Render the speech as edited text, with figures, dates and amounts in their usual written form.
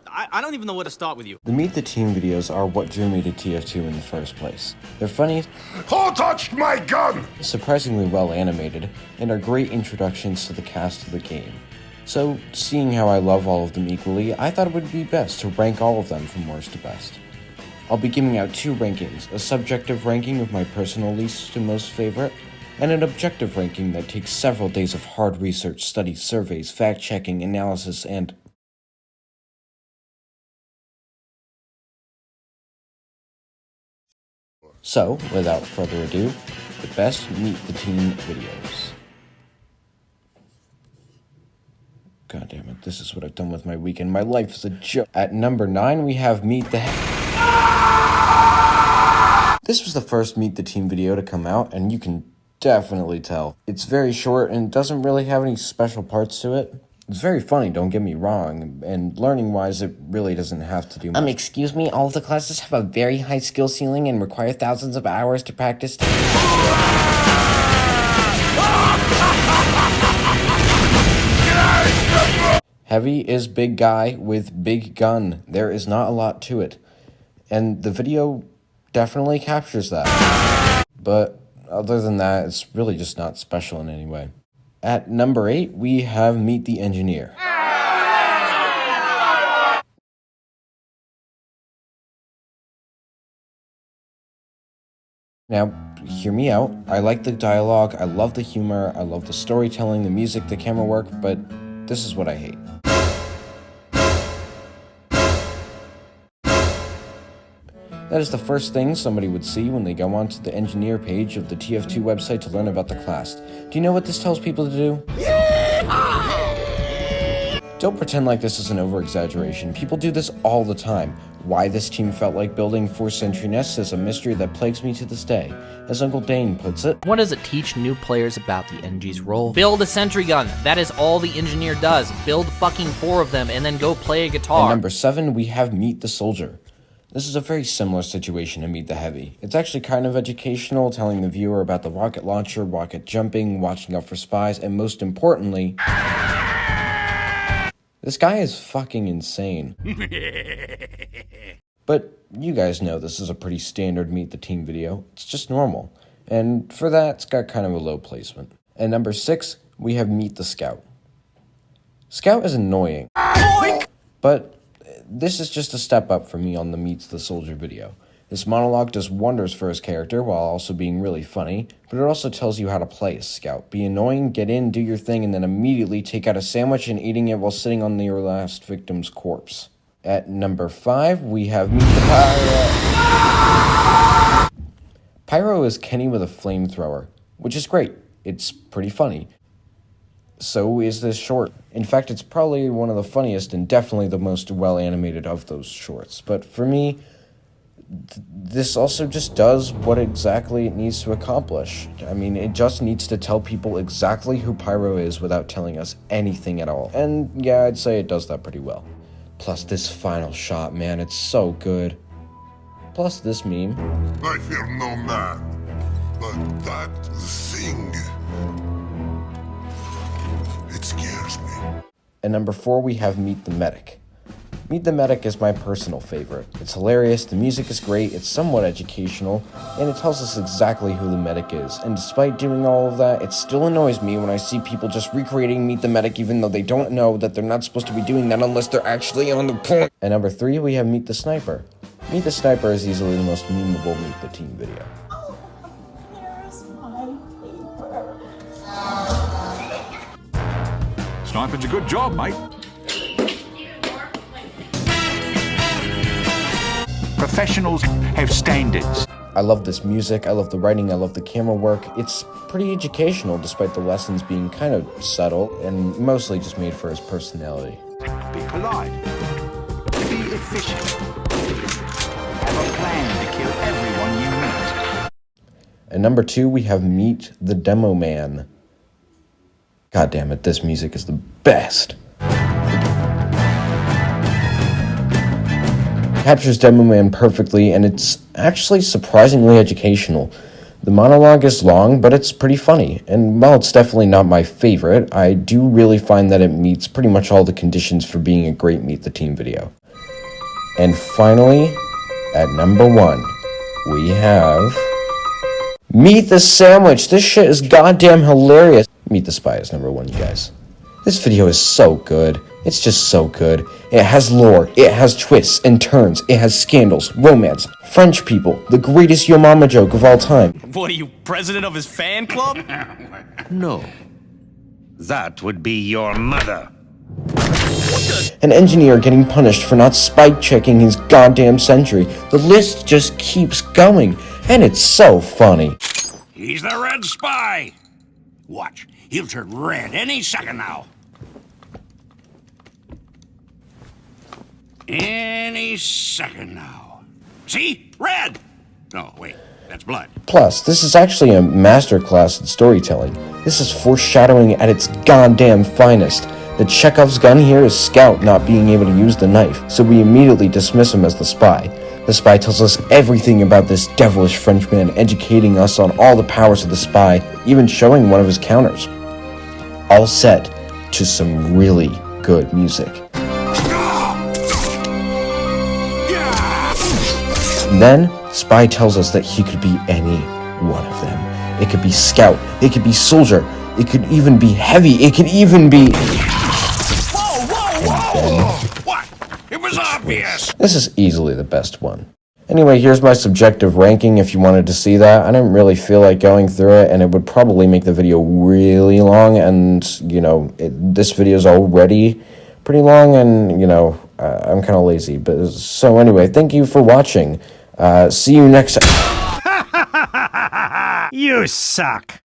I don't even know where to start with you. The Meet the Team videos are what drew me to TF2 in the first place. They're funny, Who touched my gun? surprisingly well animated, and are great introductions to the cast of the game. So, seeing how I love all of them equally, I thought it would be best to rank all of them from worst to best. I'll be giving out two rankings, a subjective ranking of my personal least to most favorite, and an objective ranking that takes several days of hard research, studies, surveys, fact-checking, analysis, and... So, without further ado, the best Meet the Team videos. God damn it, this is what I've done with my weekend. My life is a joke. At number 9, we have Meet the... This was the first Meet the Team video to come out, and you can definitely tell. It's very short and doesn't really have any special parts to it. It's very funny, don't get me wrong, and learning-wise, it really doesn't have to do much. Excuse me, all of the classes have a very high skill ceiling and require thousands of hours to practice. Heavy is big guy with big gun. There is not a lot to it. And the video definitely captures that. But other than that, it's really just not special in any way. At number 8, we have Meet the Engineer. Now, hear me out. I like the dialogue, I love the humor, I love the storytelling, the music, the camera work, but this is what I hate. That is the first thing somebody would see when they go onto the engineer page of the TF2 website to learn about the class. Do you know what this tells people to do? Don't pretend like this is an over-exaggeration. People do this all the time. Why this team felt like building 4th century nests is a mystery that plagues me to this day. As Uncle Dane puts it, what does it teach new players about the NG's role? Build a sentry gun. That is all the engineer does. Build fucking 4 of them and then go play a guitar. At number 7, we have Meet the Soldier. This is a very similar situation to Meet the Heavy. It's actually kind of educational, telling the viewer about the rocket launcher, rocket jumping, watching out for spies, and most importantly, this guy is fucking insane. But you guys know this is a pretty standard Meet the Team video. It's just normal. And for that, it's got kind of a low placement. At number 6, we have Meet the Scout. Scout is annoying. But this is just a step up for me on the Meet the Soldier video. This monologue does wonders for his character while also being really funny, but it also tells you how to play a scout. Be annoying, get in, do your thing, and then immediately take out a sandwich and eating it while sitting on your last victim's corpse. At number 5, we have Meet the Pyro. Pyro is Kenny with a flamethrower, which is great. It's pretty funny. So is this short. In fact, it's probably one of the funniest and definitely the most well-animated of those shorts. But for me, this also just does what exactly it needs to accomplish. I mean, it just needs to tell people exactly who Pyro is without telling us anything at all. And yeah, I'd say it does that pretty well. Plus this final shot, man, it's so good. Plus this meme. I fear no man, but that thing, it scares me. At number 4, we have Meet the Medic. Meet the Medic is my personal favorite. It's hilarious, the music is great, it's somewhat educational, and it tells us exactly who the medic is. And despite doing all of that, it still annoys me when I see people just recreating Meet the Medic even though they don't know that they're not supposed to be doing that unless they're actually on the point. At number 3, we have Meet the Sniper. Meet the Sniper is easily the most memeable Meet the Team video. Here's my paper. Sniping's a good job, mate. Professionals have standards. I love this music, I love the writing, I love the camera work. It's pretty educational despite the lessons being kind of subtle and mostly just made for his personality. Be polite. Be efficient. Have a plan to kill everyone you meet. At number 2, we have Meet the Demo Man. God damn it, this music is the best. Captures Demo Man perfectly, and it's actually surprisingly educational. The monologue is long, but it's pretty funny, and while it's definitely not my favorite, I do really find that it meets pretty much all the conditions for being a great Meet the Team video. And finally, at number 1, we have Meet the Sandwich. This shit is goddamn hilarious. Meet the Spy is number 1, you guys. This video is so good. It's just so good. It has lore, it has twists and turns, it has scandals, romance, French people, the greatest Yo Mama joke of all time. What are you, president of his fan club? No. That would be your mother. An engineer getting punished for not spike checking his goddamn sentry. The list just keeps going, and it's so funny. He's the Red Spy. Watch, he'll turn red any second now. Any second now. See? Red! No, wait. That's blood. Plus, this is actually a masterclass in storytelling. This is foreshadowing at its goddamn finest. The Chekhov's gun here is Scout not being able to use the knife, so we immediately dismiss him as the spy. The spy tells us everything about this devilish Frenchman, educating us on all the powers of the spy, even showing one of his counters. All set to some really good music. Then, Spy tells us that he could be any one of them. It could be Scout, it could be Soldier, it could even be Heavy, it could even be... What? It was obvious. This is easily the best one. Anyway, here's my subjective ranking if you wanted to see that. I didn't really feel like going through it, and it would probably make the video really long, and, you know, this video is already pretty long, and, you know, I'm kind of lazy. But so anyway, thank you for watching. See you next time. You suck.